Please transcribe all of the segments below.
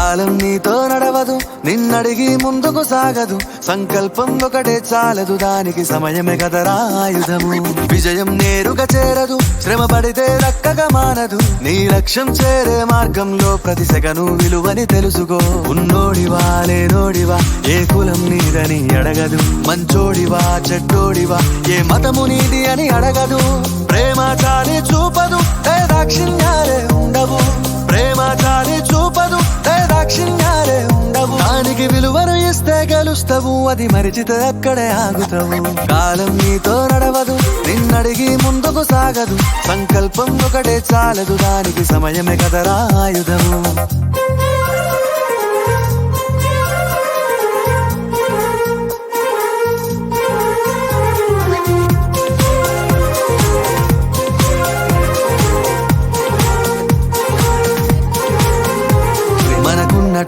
కాలం నీతో నడవదు, నిన్నడిగి ముందుకు సాగదు. సంకల్పం ఒకటే చాలదు, దానికి సమయమే కదరా ఆయుధము. విజయం నేరుగా చేరదు, శ్రమ పడితే దక్కగా మానదు. నీ లక్ష్యం చేరే మార్గంలో ప్రతి సెకను విలువని తెలుసుకో. ఉన్నోడివా లేనోడివా, ఏ కులం నీదని అడగదు. మంచోడివా చెడ్డోడివా, ఏ మతము నీది అని అడగదు. ప్రేమ చాలి చూపదు, దాక్షిణ్యాలే ఉండవు. ప్రేమ చాలి చూపదు, దాక్షిణ్యాలే ఉండవు. దానికి విలువను ఇస్తే గెలుస్తావు, అది మరిచితే అక్కడే ఆగుతావు. కాలం నీతో నడవదు, నిన్నడిగి ముందుకు సాగదు. సంకల్పం ఒకటే చాలదు, దానికి సమయమే కదరా ఆయుధము.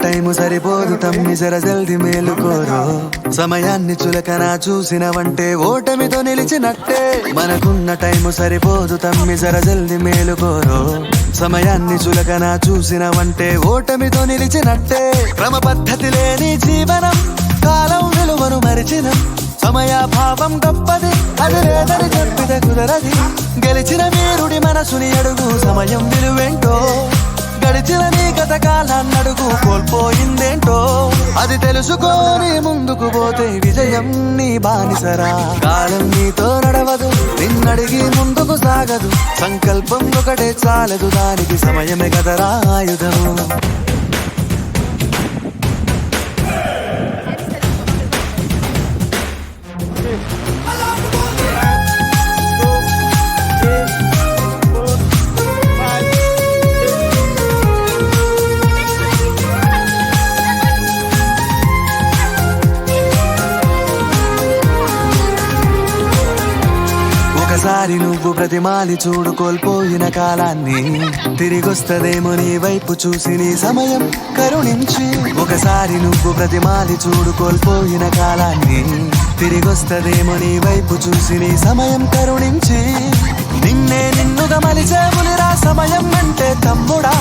టైము సరిపోదు తమ్మి, జర జల్ది మేలుకోరు. సమయాన్ని చులకన చూసినవంటే ఓటమితో నిలిచినట్టే. మనకున్న టైము సరిపోదు తమ్మి, జర జల్ది మేలుకోరు. సమయాన్ని చులకన చూసినవంటే ఓటమితో నిలిచినట్టే. క్రమ పద్ధతి లేని జీవనం, కాలం విలువను మరిచిన. సమయాభావం గొప్పది, అది లేదని చెప్పితే కుదరది. గెలిచిన వీరుడి మనసుని అడుగు, సమయం విలువేంటో. గడిచిన నీ గత కాలాన్నడుగు, కోల్పోయిందేంటో. అది తెలుసుకోని ముందుకు పోతే విజయం నీ బానిసరా. కాలం నీతో నడవదు, నిన్నడిగి ముందుకు సాగదు. సంకల్పం ఒకటే చాలదు, దానికి సమయమే కదరా ఆయుధము. ఒకసారి నువ్వు ప్రతిమాలి చూడు కోల్పోయిన కాలాన్ని. తిరిగొస్తదేమో నీ వైపు చూసి నీ సమయం కరుణించి. ఒకసారి నువ్వు ప్రతిమాలి చూడు కోల్పోయిన కాలాన్ని. తిరిగొస్తదేమో నీ వైపు చూసి నీ సమయం కరుణించి. నిన్నే నిన్నుగా మలిచేవులిరా సమయం అంటే తమ్ముడా.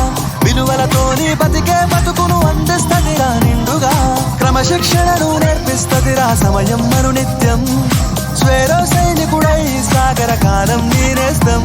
విలువలతోని బతికే బతుకును అందిస్తదిరా నిండుగా. క్రమశిక్షణను నేర్పిస్తదిరా సమయం మరు నిత్యం. స్వేరో సైనికుడై సాగర కాలం నీనేస్తం.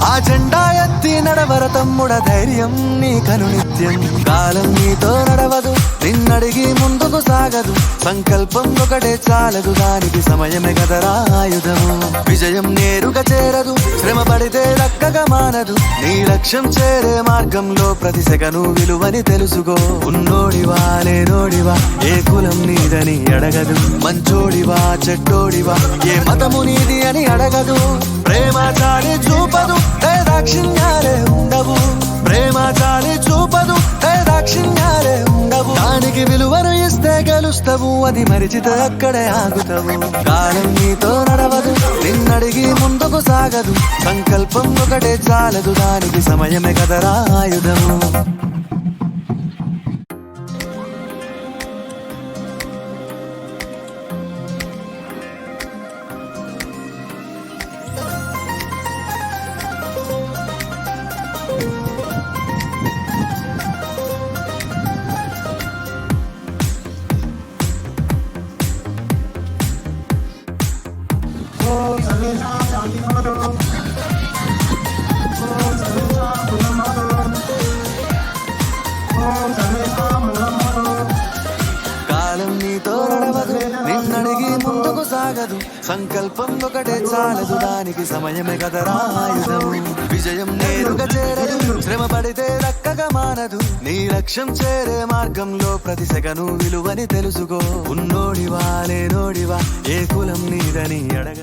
ఆ జెండా ఎత్తి నడవర తమ్ముడ, ధైర్యం నీ కనునిత్యం. కాలం నీతో నడవదు, నిన్నడిగి ముందుకు సాగదు. సంకల్పం ఒకటే చాలదు, దానికి సమయమే కదరా ఆయుధము. విజయం నేరుగా చేరదు, శ్రమ పడితే దక్కగా మానదు. నీ లక్ష్యం చేరే మార్గంలో ప్రతి సెకను విలువని తెలుసుకో. ఉన్నోడివా లేనోడివా, ఏ కులం నీదని అడగదు. మంచోడివా చెడ్డోడివా, ఏ మతము నీది అని అడగదు. ప్రేమ చాలి చూపదు, దాక్షిణ్యాలే ఉండవు. ప్రేమ చాలి చూపదు, దాక్షిణ్యాలే ఉండవు. దానికి విలువను ఇస్తే గెలుస్తావు, అది మరిచితే అక్కడే ఆగుతావు. కాలం నీతో నడవదు, నిన్నడిగి ముందుకు సాగదు. సంకల్పం ఒకటే చాలదు, దానికి సమయమే కదరా ఆయుధము. కాలం నీతో నడవదు, నిన్నడిగి ముందుకు సాగదు. సంకల్పం ఒకటే చాలదు, దానికి సమయమే కదరా ఆయుధము. విజయం నేరుగా చేరదు, శ్రమ పడితే దక్కగా మానదు. నీ లక్ష్యం చేరే మార్గంలో ప్రతి సెకను విలువని తెలుసుకో. ఉన్నోడివా లేనోడివా, ఏ కులం నీదని అడగ.